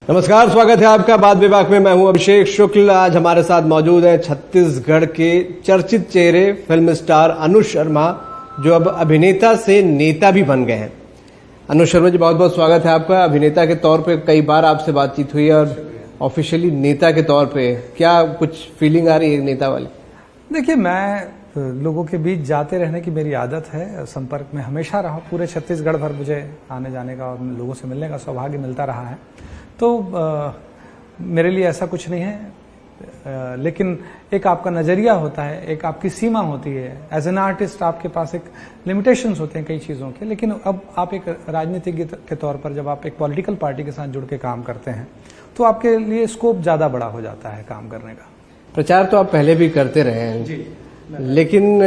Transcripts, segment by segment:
नमस्कार, स्वागत है आपका बात विभाग में। मैं हूं अभिषेक शुक्ल। आज हमारे साथ मौजूद हैं छत्तीसगढ़ के चर्चित चेहरे फिल्म स्टार अनुज शर्मा, जो अब अभिनेता से नेता भी बन गए हैं। अनुज शर्मा जी, बहुत बहुत स्वागत है आपका। अभिनेता के तौर पे कई बार आपसे बातचीत हुई और ऑफिशियली नेता के तौर पे क्या कुछ फीलिंग आ रही है नेता वाली? देखिए, मैं लोगों के बीच जाते रहने की मेरी आदत है, संपर्क में हमेशा रहा। पूरे छत्तीसगढ़ भर मुझे आने जाने का और लोगों से मिलने का सौभाग्य मिलता रहा है, तो मेरे लिए ऐसा कुछ नहीं है। लेकिन एक आपका नजरिया होता है, एक आपकी सीमा होती है। एज एन आर्टिस्ट आपके पास एक लिमिटेशंस होते हैं कई चीज़ों के। लेकिन अब आप एक राजनीतिज्ञ के तौर पर जब आप एक पॉलिटिकल पार्टी के साथ जुड़ के काम करते हैं तो आपके लिए स्कोप ज़्यादा बड़ा हो जाता है काम करने का। प्रचार तो आप पहले भी करते रहे हैं जी, लेकिन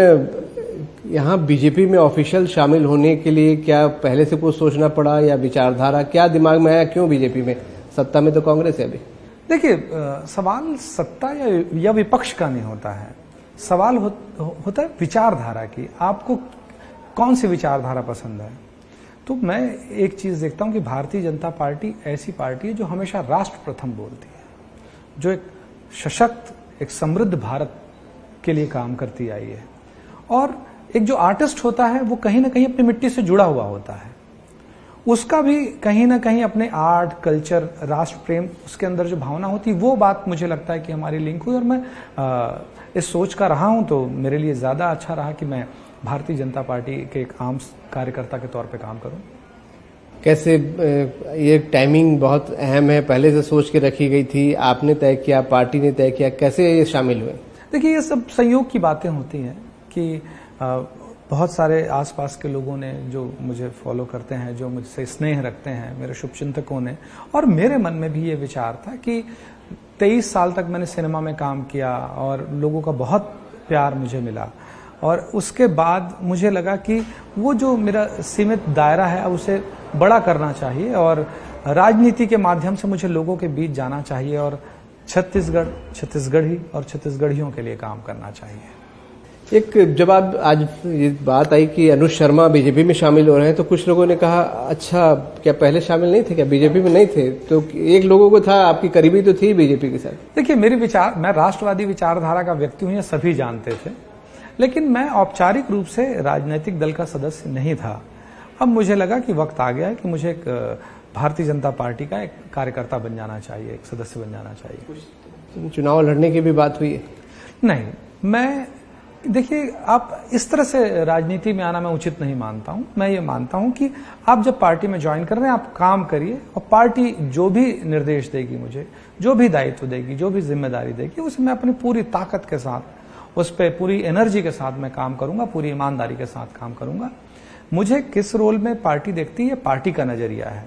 यहाँ बीजेपी में ऑफिशियल शामिल होने के लिए क्या पहले से कुछ सोचना पड़ा या विचारधारा क्या दिमाग में आया? क्यों बीजेपी में? सत्ता में तो कांग्रेस है अभी। देखिए, सवाल सत्ता या विपक्ष का नहीं होता है। सवाल होता है विचारधारा की। आपको कौन सी विचारधारा पसंद है? तो मैं एक चीज देखता हूं कि भारतीय जनता पार्टी ऐसी पार्टी है जो हमेशा राष्ट्र प्रथम बोलती है, जो एक सशक्त, एक समृद्ध भारत के लिए काम करती आई है। और एक जो आर्टिस्ट होता है वो कहीं ना कहीं अपनी मिट्टी से जुड़ा हुआ होता है। उसका भी कहीं ना कहीं अपने आर्ट, कल्चर, राष्ट्र प्रेम, उसके अंदर जो भावना होती है, वो बात मुझे लगता है कि हमारी लिंक हुई। और मैं इस सोच का रहा हूं, तो मेरे लिए ज्यादा अच्छा रहा कि मैं भारतीय जनता पार्टी के एक आम कार्यकर्ता के तौर पे काम करूं। कैसे ये टाइमिंग बहुत अहम है, पहले से सोच के रखी गई थी? आपने तय किया, पार्टी ने तय किया, कैसे ये शामिल हुए? देखिए, ये सब संयोग की बातें होती हैं कि बहुत सारे आसपास के लोगों ने, जो मुझे फॉलो करते हैं, जो मुझसे स्नेह रखते हैं, मेरे शुभचिंतकों ने, और मेरे मन में भी ये विचार था कि 23 साल तक मैंने सिनेमा में काम किया और लोगों का बहुत प्यार मुझे मिला। और उसके बाद मुझे लगा कि वो जो मेरा सीमित दायरा है अब उसे बड़ा करना चाहिए और राजनीति के माध्यम से मुझे लोगों के बीच जाना चाहिए और छत्तीसगढ़, छत्तीसगढ़ी और छत्तीसगढ़ियों के लिए काम करना चाहिए। एक जब आप आज ये बात आई कि अनुज शर्मा बीजेपी में शामिल हो रहे हैं, तो कुछ लोगों ने कहा, अच्छा क्या पहले शामिल नहीं थे, क्या बीजेपी में नहीं थे? तो एक लोगों को था, आपकी करीबी तो थी बीजेपी के साथ। देखिए, मैं राष्ट्रवादी विचारधारा का व्यक्ति हूं, ये सभी जानते थे। लेकिन मैं औपचारिक रूप से राजनीतिक दल का सदस्य नहीं था। अब मुझे लगा कि वक्त आ गया है कि मुझे एक भारतीय जनता पार्टी का एक कार्यकर्ता बन जाना चाहिए, एक सदस्य बन जाना चाहिए। चुनाव लड़ने की भी बात हुई है? नहीं, मैं देखिए, आप इस तरह से राजनीति में आना मैं उचित नहीं मानता हूं। मैं ये मानता हूं कि आप जब पार्टी में ज्वाइन कर रहे हैं, आप काम करिए और पार्टी जो भी निर्देश देगी, मुझे जो भी दायित्व देगी, जो भी जिम्मेदारी देगी, उसमें मैं अपनी पूरी ताकत के साथ, उस पर पूरी एनर्जी के साथ मैं काम करूंगा, पूरी ईमानदारी के साथ काम करूंगा। मुझे किस रोल में पार्टी देखती है, पार्टी का नजरिया है।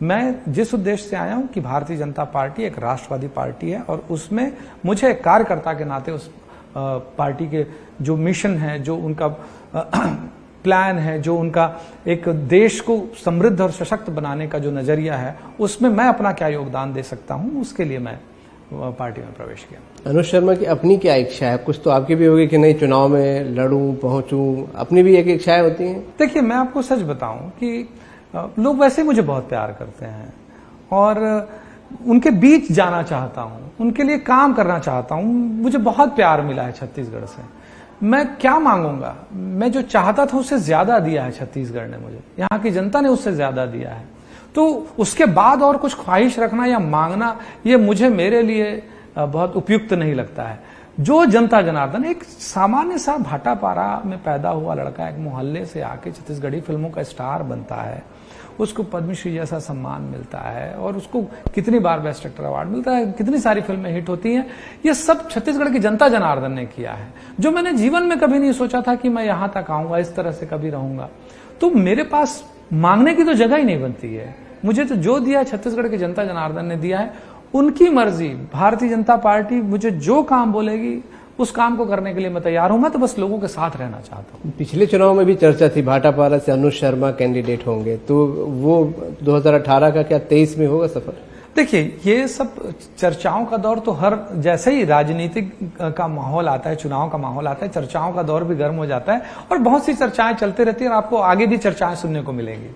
मैं जिस उद्देश्य से आया हूं कि भारतीय जनता पार्टी एक राष्ट्रवादी पार्टी है और उसमें मुझे एक कार्यकर्ता के नाते उस पार्टी के जो मिशन है, जो उनका प्लान है, जो उनका एक देश को समृद्ध और सशक्त बनाने का जो नजरिया है, उसमें मैं अपना क्या योगदान दे सकता हूं, उसके लिए मैं पार्टी में प्रवेश किया। अनुज शर्मा की अपनी क्या इच्छा है? कुछ तो आपकी भी होगी कि नहीं, चुनाव में लड़ूं, पहुंचूं, अपनी भी एक इच्छाएं होती हैं। देखिए, मैं आपको सच बताऊं कि लोग वैसे मुझे बहुत प्यार करते हैं और उनके बीच जाना चाहता हूं, उनके लिए काम करना चाहता हूं। मुझे बहुत प्यार मिला है छत्तीसगढ़ से। मैं क्या मांगूंगा? मैं जो चाहता था उससे ज्यादा दिया है छत्तीसगढ़ ने मुझे, यहाँ की जनता ने उससे ज्यादा दिया है। तो उसके बाद और कुछ ख्वाहिश रखना या मांगना, ये मुझे, मेरे लिए बहुत उपयुक्त नहीं लगता है। जो जनता जनार्दन, एक सामान्य सा भाटापारा में पैदा हुआ लड़का, एक मोहल्ले से आके छत्तीसगढ़ी फिल्मों का स्टार बनता है, उसको पद्मश्री जैसा सम्मान मिलता है और उसको कितनी बार बेस्ट एक्टर अवार्ड मिलता है, कितनी सारी फिल्में हिट होती हैं, ये सब छत्तीसगढ़ की जनता जनार्दन ने किया है, जो मैंने जीवन में कभी नहीं सोचा था कि मैं यहां तक आऊंगा, इस तरह से कभी रहूंगा। तो मेरे पास मांगने की तो जगह ही नहीं बनती है। मुझे तो जो दिया छत्तीसगढ़ की जनता जनार्दन ने दिया है, उनकी मर्जी। भारतीय जनता पार्टी मुझे जो काम बोलेगी उस काम को करने के लिए मैं तैयार हूं। मैं तो बस लोगों के साथ रहना चाहता हूं। पिछले चुनाव में भी चर्चा थी भाटापारा से अनुज शर्मा कैंडिडेट होंगे, तो वो 2018 का क्या 23 में होगा सफर? देखिए, ये सब चर्चाओं का दौर तो हर, जैसे ही राजनीतिक का माहौल आता है, चुनाव का माहौल आता है, चर्चाओं का दौर भी गर्म हो जाता है और बहुत सी चर्चाएं चलती रहती है और आपको आगे भी चर्चाएं सुनने को मिलेंगी।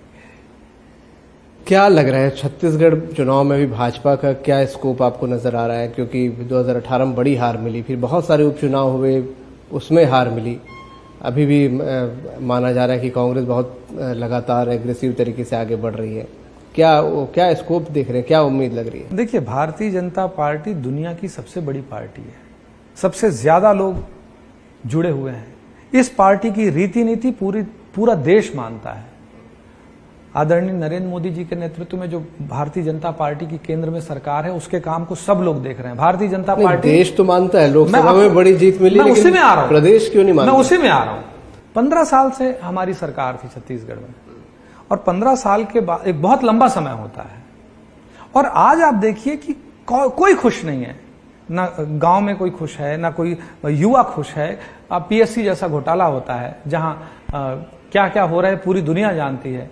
क्या लग रहा है छत्तीसगढ़ चुनाव में भी भाजपा का क्या स्कोप आपको नजर आ रहा है? क्योंकि 2018 में बड़ी हार मिली, फिर बहुत सारे उपचुनाव हुए, उसमें हार मिली। अभी भी माना जा रहा है कि कांग्रेस बहुत लगातार एग्रेसिव तरीके से आगे बढ़ रही है। क्या स्कोप देख रहे हैं, क्या उम्मीद लग रही है? देखिए, भारतीय जनता पार्टी दुनिया की सबसे बड़ी पार्टी है, सबसे ज्यादा लोग जुड़े हुए हैं। इस पार्टी की रीति नीति पूरा देश मानता है। आदरणीय नरेंद्र मोदी जी के नेतृत्व में जो भारतीय जनता पार्टी की केंद्र में सरकार है, उसके काम को सब लोग देख रहे हैं। भारतीय जनता पार्टी देश तो मानता है, लोकसभा में बड़ी जीत मिली, मैं उसी में आ रहा हूं। प्रदेश क्यों नहीं मानता? मैं उसी में आ रहा हूं। 15 साल से हमारी सरकार थी छत्तीसगढ़ में, और 15 साल के बाद एक बहुत लंबा समय होता है। और आज आप देखिए कि कोई खुश नहीं है, ना गांव में कोई खुश है, ना कोई युवा खुश है। अब पीएससी जैसा घोटाला होता है, जहां क्या क्या हो रहा है पूरी दुनिया जानती है।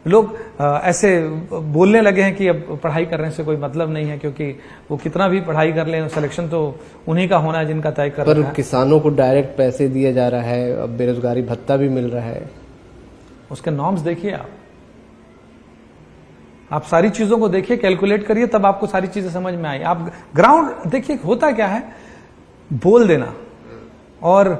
लोग ऐसे बोलने लगे हैं कि अब पढ़ाई करने से कोई मतलब नहीं है, क्योंकि वो कितना भी पढ़ाई कर लें, सिलेक्शन तो उन्हीं का होना है जिनका तय कर रहा है। पर किसानों को डायरेक्ट पैसे दिया जा रहा है, अब बेरोजगारी भत्ता भी मिल रहा है। उसके नॉर्म्स देखिए, आप सारी चीजों को देखिए, कैलकुलेट करिए, तब आपको सारी चीजें समझ में आई। आप ग्राउंड देखिए, होता क्या है, बोल देना और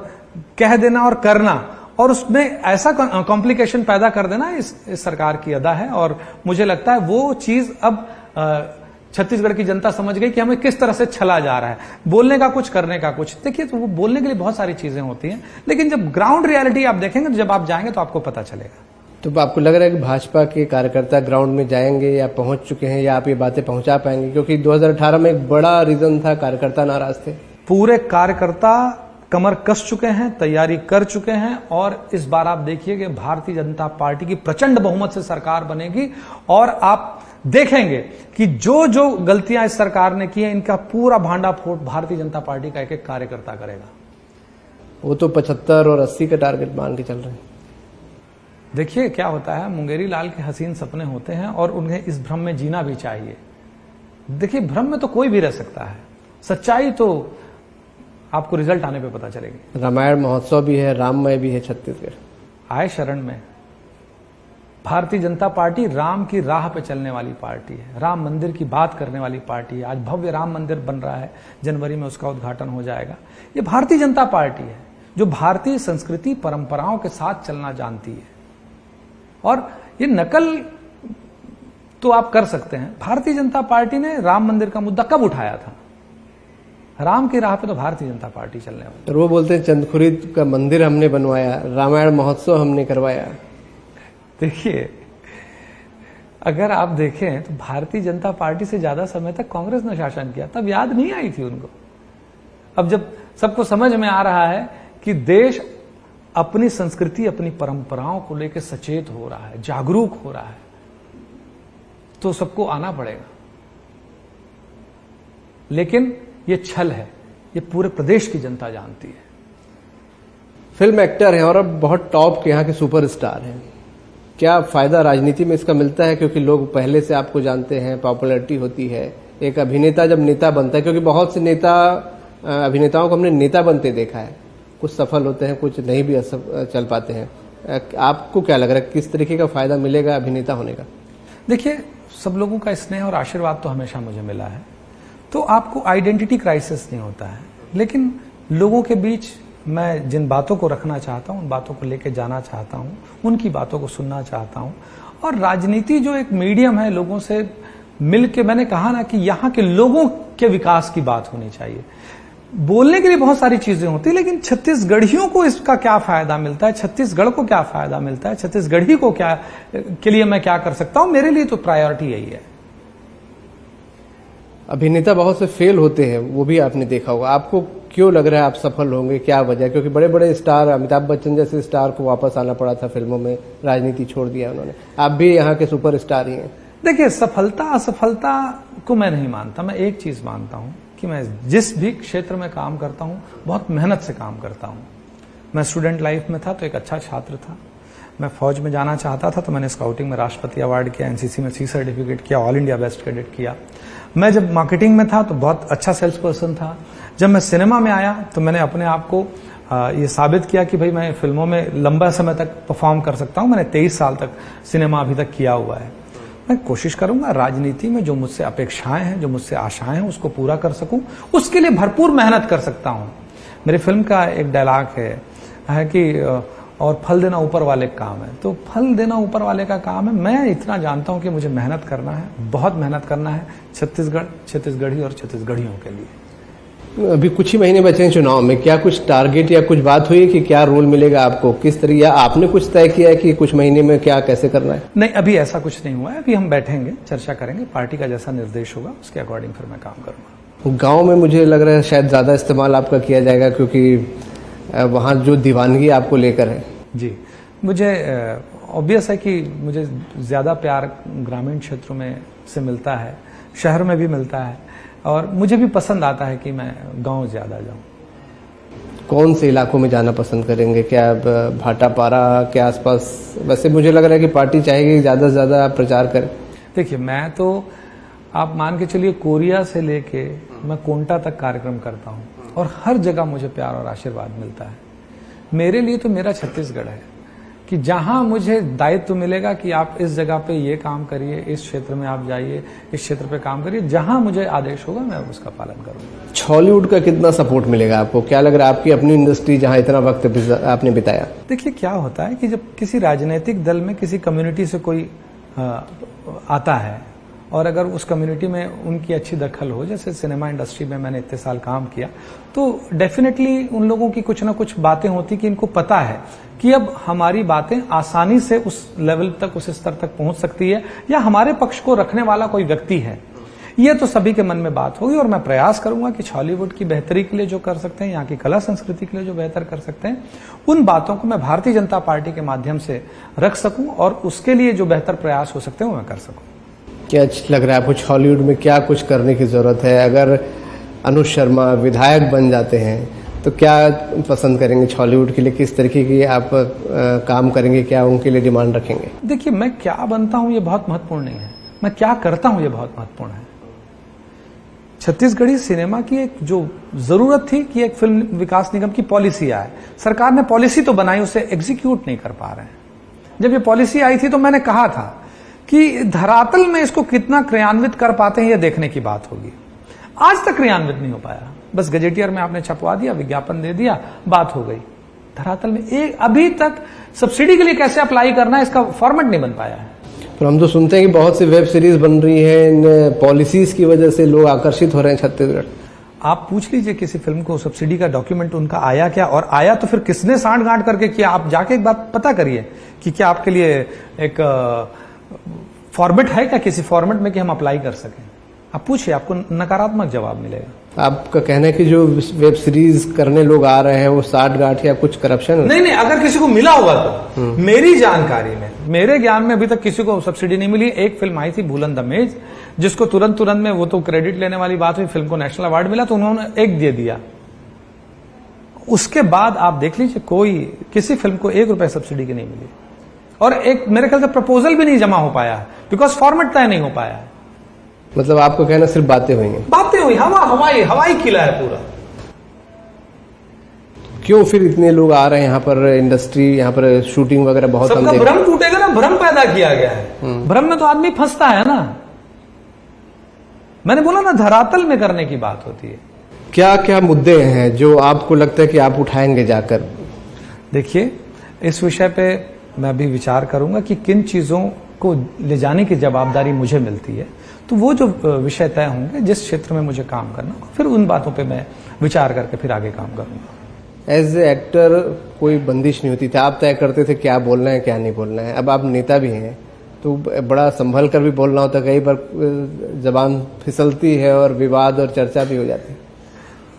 कह देना और करना, और उसमें ऐसा कॉम्प्लिकेशन पैदा कर देना इस सरकार की अदा है। और मुझे लगता है वो चीज अब छत्तीसगढ़ की जनता समझ गई कि हमें किस तरह से छला जा रहा है, बोलने का कुछ, करने का कुछ। देखिए, तो वो बोलने के लिए बहुत सारी चीजें होती हैं, लेकिन जब ग्राउंड रियलिटी आप देखेंगे, जब आप जाएंगे तो आपको पता चलेगा। तो आपको लग रहा है कि भाजपा के कार्यकर्ता ग्राउंड में जाएंगे या पहुंच चुके हैं, या आप ये बातें पहुंचा पाएंगे? क्योंकि 2018 में एक बड़ा रीजन था, कार्यकर्ता नाराज थे। पूरे कार्यकर्ता कमर कस चुके हैं, तैयारी कर चुके हैं, और इस बार आप देखिए कि भारतीय जनता पार्टी की प्रचंड बहुमत से सरकार बनेगी। और आप देखेंगे कि जो जो गलतियां इस सरकार ने की हैं, इनका पूरा भांडाफोड़ भारतीय जनता पार्टी का एक एक कार्यकर्ता करेगा। वो तो 75 और 80 का टारगेट मान के चल रहे हैं। देखिए क्या होता है, मुंगेरी लाल के हसीन सपने होते हैं, और उन्हें इस भ्रम में जीना भी चाहिए। देखिए, भ्रम में तो कोई भी रह सकता है, सच्चाई तो आपको रिजल्ट आने पे पता चलेगी। रामायण महोत्सव भी है, राममय भी है छत्तीसगढ़। आए शरण में। भारतीय जनता पार्टी राम की राह पे चलने वाली पार्टी है, राम मंदिर की बात करने वाली पार्टी है। आज भव्य राम मंदिर बन रहा है, जनवरी में उसका उद्घाटन हो जाएगा। ये भारतीय जनता पार्टी है जो भारतीय संस्कृति परंपराओं के साथ चलना जानती है। और ये नकल तो आप कर सकते हैं। भारतीय जनता पार्टी ने राम मंदिर का मुद्दा कब उठाया था? राम की राह पे तो भारतीय जनता पार्टी चलने वाली। और वो बोलते हैं चंदखुरीद का मंदिर हमने बनवाया, रामायण महोत्सव हमने करवाया। देखिए, अगर आप देखें तो भारतीय जनता पार्टी से ज्यादा समय तक कांग्रेस ने शासन किया, तब याद नहीं आई थी उनको। अब जब सबको समझ में आ रहा है कि देश अपनी संस्कृति, अपनी परंपराओं को लेकर सचेत हो रहा है, जागरूक हो रहा है, तो सबको आना पड़ेगा। लेकिन ये छल है, ये पूरे प्रदेश की जनता जानती है। फिल्म एक्टर हैं और अब बहुत टॉप के यहाँ के सुपरस्टार हैं। क्या फायदा राजनीति में इसका मिलता है? क्योंकि लोग पहले से आपको जानते हैं, पॉपुलैरिटी होती है। एक अभिनेता जब नेता बनता है, क्योंकि बहुत से अभिनेताओं को हमने नेता बनते देखा है, कुछ सफल होते हैं, कुछ नहीं भी चल पाते हैं। आपको क्या लग रहा है, किस तरीके का फायदा मिलेगा अभिनेता होने का? देखिए, सब लोगों का स्नेह और आशीर्वाद तो हमेशा मुझे मिला है, तो आपको आइडेंटिटी क्राइसिस नहीं होता है। लेकिन लोगों के बीच मैं जिन बातों को रखना चाहता हूं, उन बातों को लेकर जाना चाहता हूं, उनकी बातों को सुनना चाहता हूं। और राजनीति जो एक मीडियम है, लोगों से मिलके, मैंने कहा ना कि यहाँ के लोगों के विकास की बात होनी चाहिए। बोलने के लिए बहुत सारी चीजें होती है, लेकिन छत्तीसगढ़ियों को इसका क्या फायदा मिलता है, छत्तीसगढ़ को क्या फायदा मिलता है, छत्तीसगढ़ी को क्या के लिए मैं क्या कर सकता हूं, मेरे लिए तो प्रायोरिटी यही है। अभिनेता बहुत से फेल होते हैं, वो भी आपने देखा होगा। आपको क्यों लग रहा है आप सफल होंगे, क्या वजह? क्योंकि बड़े बड़े स्टार, अमिताभ बच्चन जैसे स्टार को वापस आना पड़ा था फिल्मों में, राजनीति छोड़ दिया उन्होंने। आप भी यहाँ के सुपर स्टार ही हैं। देखिए, सफलता असफलता को मैं नहीं मानता। मैं एक चीज मानता हूं कि मैं जिस भी क्षेत्र में काम करता हूं, बहुत मेहनत से काम करता हूं। मैं स्टूडेंट लाइफ में था तो एक अच्छा छात्र था। मैं फौज में जाना चाहता था तो मैंने स्काउटिंग में राष्ट्रपति अवार्ड किया, एनसीसी में सी सर्टिफिकेट किया, ऑल इंडिया बेस्ट कैडेट किया। मैं जब मार्केटिंग में था तो बहुत अच्छा सेल्स पर्सन था। जब मैं सिनेमा में आया तो मैंने अपने आप को ये साबित किया कि भाई मैं फिल्मों में लंबा समय तक परफॉर्म कर सकता हूं। मैंने 23 साल तक सिनेमा अभी तक किया हुआ है। मैं कोशिश करूंगा राजनीति में जो मुझसे अपेक्षाएं हैं, जो मुझसे आशाएं हैं, उसको पूरा कर सकूं, उसके लिए भरपूर मेहनत कर सकता हूं। मेरी फिल्म का एक डायलॉग है कि और फल देना ऊपर वाले का काम है। तो फल देना ऊपर वाले का काम है। मैं इतना जानता हूं कि मुझे मेहनत करना है, बहुत मेहनत करना है छत्तीसगढ़, छत्तीसगढ़ी और छत्तीसगढ़ियों के लिए। अभी कुछ ही महीने बचे हैं चुनाव में, क्या कुछ टारगेट या कुछ बात हुई है कि क्या रोल मिलेगा आपको, किस तरह, या आपने कुछ तय किया है कि कुछ महीने में क्या कैसे करना है? नहीं, अभी ऐसा कुछ नहीं हुआ है। अभी हम बैठेंगे, चर्चा करेंगे, पार्टी का जैसा निर्देश होगा उसके अकॉर्डिंग फिर मैं काम करूंगा। गांव में मुझे लग रहा है शायद ज्यादा इस्तेमाल आपका किया जाएगा, क्योंकि वहां जो दीवानगी आपको लेकर है। जी, मुझे ऑब्वियस है कि मुझे ज्यादा प्यार ग्रामीण क्षेत्रों में से मिलता है, शहर में भी मिलता है, और मुझे भी पसंद आता है कि मैं गांव ज्यादा जाऊं। कौन से इलाकों में जाना पसंद करेंगे? क्या भाटापारा के आसपास? वैसे मुझे लग रहा है कि पार्टी चाहेगी ज्यादा से ज्यादा आप प्रचार करें। देखिए, मैं तो आप मान के चलिए कोरिया से लेके मैं कोंटा तक कार्यक्रम करता हूं, और हर जगह मुझे प्यार और आशीर्वाद मिलता है। मेरे लिए तो मेरा छत्तीसगढ़ है कि जहां मुझे दायित्व मिलेगा कि आप इस जगह पे ये काम करिए, इस क्षेत्र में आप जाइए, इस क्षेत्र पे काम करिए, जहां मुझे आदेश होगा मैं उसका पालन करूंगा। हॉलीवुड का कितना सपोर्ट मिलेगा आपको? क्या लग रहा है आपकी अपनी इंडस्ट्री जहां इतना वक्त आपने बिताया? देखिए, क्या होता है कि जब किसी राजनीतिक दल में किसी कम्युनिटी से कोई आता है, और अगर उस कम्युनिटी में उनकी अच्छी दखल हो, जैसे सिनेमा इंडस्ट्री में मैंने इतने साल काम किया, तो डेफिनेटली उन लोगों की कुछ ना कुछ बातें होती कि इनको पता है कि अब हमारी बातें आसानी से उस लेवल तक, उस स्तर तक पहुंच सकती है, या हमारे पक्ष को रखने वाला कोई व्यक्ति है। ये तो सभी के मन में बात होगी, और मैं प्रयास करूंगा कि हॉलीवुड की बेहतरी के लिए जो कर सकते हैं, यहाँ की कला संस्कृति के लिए जो बेहतर कर सकते हैं, उन बातों को मैं भारतीय जनता पार्टी के माध्यम से रख सकूं, और उसके लिए जो बेहतर प्रयास हो सकते हैं वो मैं कर सकूं। क्या लग रहा है आपको हॉलीवुड में क्या कुछ करने की जरूरत है? अगर अनुज शर्मा विधायक बन जाते हैं तो क्या पसंद करेंगे हॉलीवुड के लिए? किस तरीके की आप काम करेंगे? क्या उनके लिए डिमांड रखेंगे? देखिए, मैं क्या बनता हूं ये बहुत महत्वपूर्ण नहीं है, मैं क्या करता हूं ये बहुत महत्वपूर्ण है। छत्तीसगढ़ी सिनेमा की एक जो जरूरत थी कि एक फिल्म विकास निगम की पॉलिसी आए, सरकार ने पॉलिसी तो बनाई, उसे एग्जीक्यूट नहीं कर पा रहे हैं। जब ये पॉलिसी आई थी तो मैंने कहा था कि धरातल में इसको कितना क्रियान्वित कर पाते हैं, यह देखने की बात होगी। आज तक क्रियान्वित नहीं हो पाया, बस गजेटियर में आपने छपवा दिया, विज्ञापन दे दिया, बात हो गई। धरातल में एक अभी तक सब्सिडी के लिए कैसे अप्लाई करना है, इसका फॉर्मेट नहीं बन पाया है। पर हम तो सुनते हैं कि बहुत सी वेब सीरीज बन रही है, इन पॉलिसीज की वजह से लोग आकर्षित हो रहे हैं छत्तीसगढ़। आप पूछ लीजिए किसी फिल्म को सब्सिडी का डॉक्यूमेंट उनका आया क्या, और आया तो फिर किसने सांठ गांठ करके किया। आप जाके एक बात पता करिए कि क्या आपके लिए एक फॉर्मेट है क्या, किसी फॉर्मेट में कि हम अप्लाई कर सकें। आप पूछिए, आपको नकारात्मक जवाब मिलेगा। आपका कहना है कि जो वेब सीरीज करने लोग आ रहे हैं वो साठ गांठ या कुछ करप्शन? नहीं, अगर किसी को मिला होगा तो मेरी जानकारी में, मेरे ज्ञान में अभी तक किसी को सब्सिडी नहीं मिली। एक फिल्म आई थी भूलन दमेज, जिसको तुरंत में, वो तो क्रेडिट लेने वाली बात हुई, फिल्म को नेशनल अवार्ड मिला तो उन्होंने एक दे दिया। उसके बाद आप देख लीजिए, कोई किसी फिल्म को ₹1 सब्सिडी की नहीं मिली, और एक मेरे ख्याल से प्रपोजल भी नहीं जमा हो पाया, बिकॉज फॉर्मेट तय नहीं हो पाया है। मतलब आपको कहना सिर्फ बातें हुई हैं? बातें हुई, हवाई किला है पूरा। क्यों फिर इतने लोग आ रहे हैं यहाँ पर? इंडस्ट्री यहाँ पर शूटिंग वगैरह बहुत हम सबका भ्रम टूटेगा ना, भ्रम पैदा किया गया है। भ्रम में तो आदमी फंसता है ना। मैंने बोला ना, धरातल में करने की बात होती है। क्या क्या मुद्दे हैं जो आपको लगता है कि आप उठाएंगे जाकर? देखिए, इस विषय पे मैं अभी विचार करूंगा कि किन चीजों को ले जाने की जवाबदारी मुझे मिलती है, तो वो जो विषय तय होंगे, जिस क्षेत्र में मुझे काम करना, फिर उन बातों पे मैं विचार करके फिर आगे काम करूंगा। एज ए एक्टर कोई बंदिश नहीं होती थी, आप तय करते थे क्या बोलना है क्या नहीं बोलना है। अब आप नेता भी हैं तो बड़ा संभल कर भी बोलना होता है, कई बार जबान फिसलती है और विवाद और चर्चा भी हो जाती है।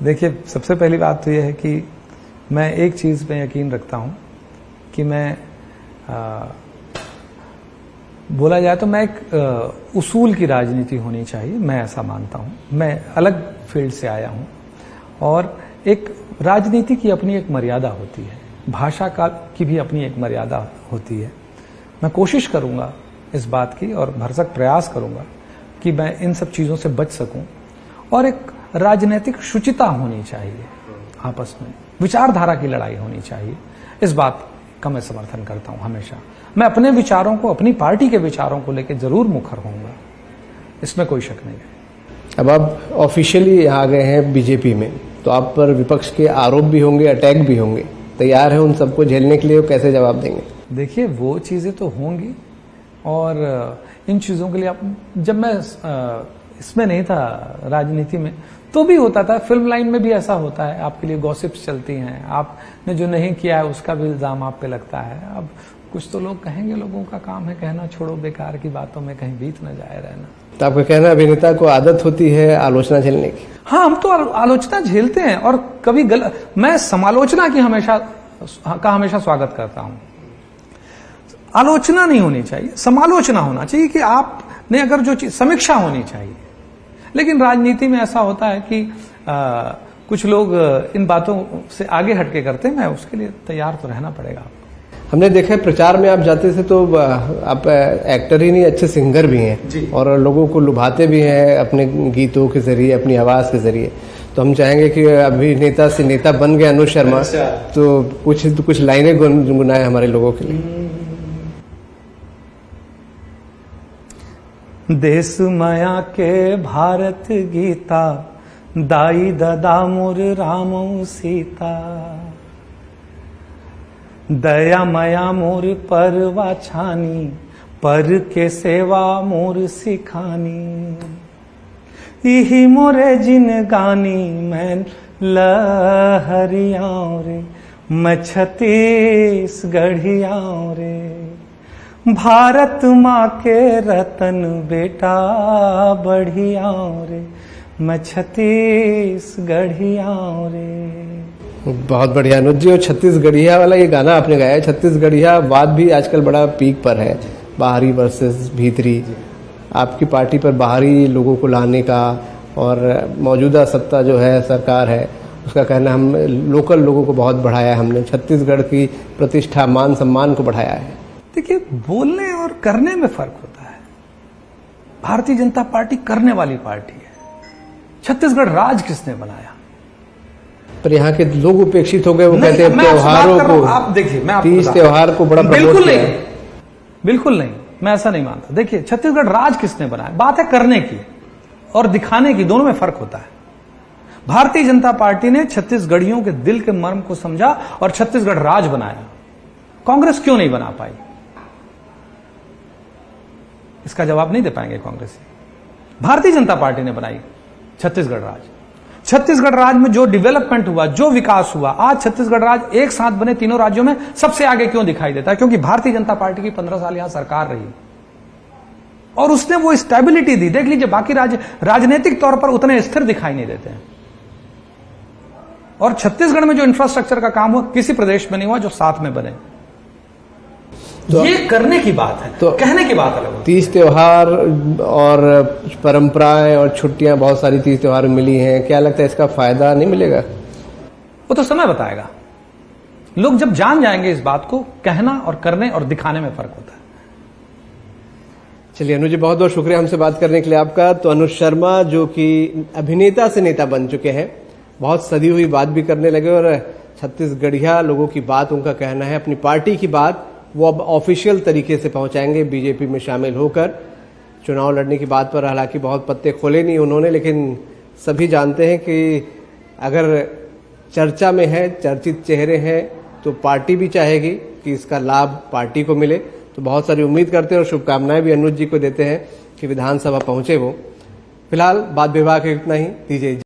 देखिए, सबसे पहली बात तो यह है कि मैं एक चीज पे यकीन रखता हूं कि मैं बोला जाए तो मैं एक उसूल की राजनीति होनी चाहिए, मैं ऐसा मानता हूं। मैं अलग फील्ड से आया हूं, और एक राजनीति की अपनी एक मर्यादा होती है, भाषा का की भी अपनी एक मर्यादा होती है। मैं कोशिश करूंगा इस बात की, और भरसक प्रयास करूंगा कि मैं इन सब चीजों से बच सकूं, और एक राजनीतिक शुचिता होनी चाहिए, आपस में विचारधारा की लड़ाई होनी चाहिए। इस बात का मैं समर्थन करता हूं हमेशा। मैं अपने विचारों को, अपनी पार्टी के विचारों को लेकर जरूर मुखर होऊंगा, इसमें कोई शक नहीं है। अब आप ऑफिशियली आ गए हैं बीजेपी में, तो आप पर विपक्ष के आरोप भी होंगे, अटैक भी होंगे, तैयार है उन सबको झेलने के लिए? कैसे जवाब देंगे? देखिए, वो चीजें तो होंगी, और इन चीजों के लिए जब मैं इसमें नहीं था, राजनीति में, तो भी होता था। फिल्म लाइन में भी ऐसा होता है, आपके लिए गॉसिप्स चलती हैं, आपने जो नहीं किया है उसका भी इल्जाम आप पे लगता है। अब कुछ तो लोग कहेंगे, लोगों का काम है कहना, छोड़ो बेकार की बातों में कहीं बीत न जाए रहना। तो आपका कहना अभिनेता को आदत होती है आलोचना झेलने की? हाँ, हम तो आलोचना झेलते हैं, और कभी मैं समालोचना की हमेशा स्वागत करता हूं। आलोचना नहीं होनी चाहिए, समालोचना होना चाहिए कि आपने अगर जो चीज, समीक्षा होनी चाहिए। लेकिन राजनीति में ऐसा होता है कि कुछ लोग इन बातों से आगे हटके करते हैं, मैं उसके लिए तैयार तो रहना पड़ेगा। हमने देखा है प्रचार में आप जाते थे तो आप एक्टर ही नहीं, अच्छे सिंगर भी हैं और लोगों को लुभाते भी हैं अपने गीतों के जरिए, अपनी आवाज के जरिए। तो हम चाहेंगे कि अभिनेता से नेता बन गए अनुज शर्मा, तो कुछ लाइनें गुनगुनाए हमारे लोगों के लिए। देश माया के भारत गीता, दाई ददा मोर राम सीता, दया मया मोर परवा छानी, पर के सेवा मोर सिखानी, इही मोरे जिन गानी मैं लहरियां रे, मैं छत्तीसगढ़ियां रे, भारत माँ के रतन बेटा बढ़िया रे, मैं छत्तीसगढ़िया रे। बहुत बढ़िया अनुज जी। और छत्तीसगढ़िया वाला ये गाना आपने गाया है, छत्तीसगढ़िया वाद भी आजकल बड़ा पीक पर है, बाहरी वर्सेस भीतरी। आपकी पार्टी पर बाहरी लोगों को लाने का, और मौजूदा सत्ता जो है, सरकार है, उसका कहना हम लोकल लोगों को बहुत बढ़ाया है, हमने छत्तीसगढ़ की प्रतिष्ठा, मान सम्मान को बढ़ाया है। देखिए, बोलने और करने में फर्क होता है। भारतीय जनता पार्टी करने वाली पार्टी है। छत्तीसगढ़ राज किसने बनाया? पर यहाँ के लोग उपेक्षित हो गए, वो कहते हैं त्योहारों को, आप देखिए, मैं आपको तीज त्योहार को बड़ा बिल्कुल नहीं, बिल्कुल नहीं, मैं ऐसा नहीं मानता। देखिए, छत्तीसगढ़ राज किसने बनाया, बात है करने की और दिखाने की, दोनों में फर्क होता है। भारतीय जनता पार्टी ने छत्तीसगढ़ियों के दिल के मर्म को समझा और छत्तीसगढ़ राज बनाया। कांग्रेस क्यों नहीं बना पाई? इसका जवाब नहीं दे पाएंगे कांग्रेसी। भारतीय जनता पार्टी ने बनाई छत्तीसगढ़ राज। छत्तीसगढ़ राज में जो डेवलपमेंट हुआ, जो विकास हुआ, आज छत्तीसगढ़ राज एक साथ बने तीनों राज्यों में सबसे आगे क्यों दिखाई देता है? क्योंकि भारतीय जनता पार्टी की 15 साल यहां सरकार रही और उसने वो स्टेबिलिटी दी। देख लीजिए, बाकी राज्य राजनीतिक तौर पर उतने स्थिर दिखाई नहीं देते हैं। और छत्तीसगढ़ में जो इंफ्रास्ट्रक्चर का काम हुआ, किसी प्रदेश में नहीं हुआ जो साथ में बने। तो ये करने की बात है, तो कहने की बात अलग। तीज त्योहार और परंपराएं और छुट्टियां बहुत सारी तीज त्योहार में मिली हैं, क्या लगता है इसका फायदा नहीं मिलेगा? वो तो समय बताएगा। लोग जब जान जाएंगे इस बात को, कहना और करने और दिखाने में फर्क होता है। चलिए अनुज जी, बहुत बहुत शुक्रिया हमसे बात करने के लिए आपका। तो अनुज शर्मा जो कि अभिनेता से नेता बन चुके हैं, बहुत सदी हुई बात भी करने लगे और छत्तीसगढ़िया लोगों की बात, उनका कहना है, अपनी पार्टी की बात वो अब ऑफिशियल तरीके से पहुंचाएंगे बीजेपी में शामिल होकर। चुनाव लड़ने की बात पर हालांकि बहुत पत्ते खोले नहीं उन्होंने, लेकिन सभी जानते हैं कि अगर चर्चा में है, चर्चित चेहरे हैं, तो पार्टी भी चाहेगी कि इसका लाभ पार्टी को मिले। तो बहुत सारी उम्मीद करते हैं और शुभकामनाएं भी अनुज जी को देते हैं कि विधानसभा पहुंचे वो। फिलहाल बात विभाग इतना ही, दीजिए।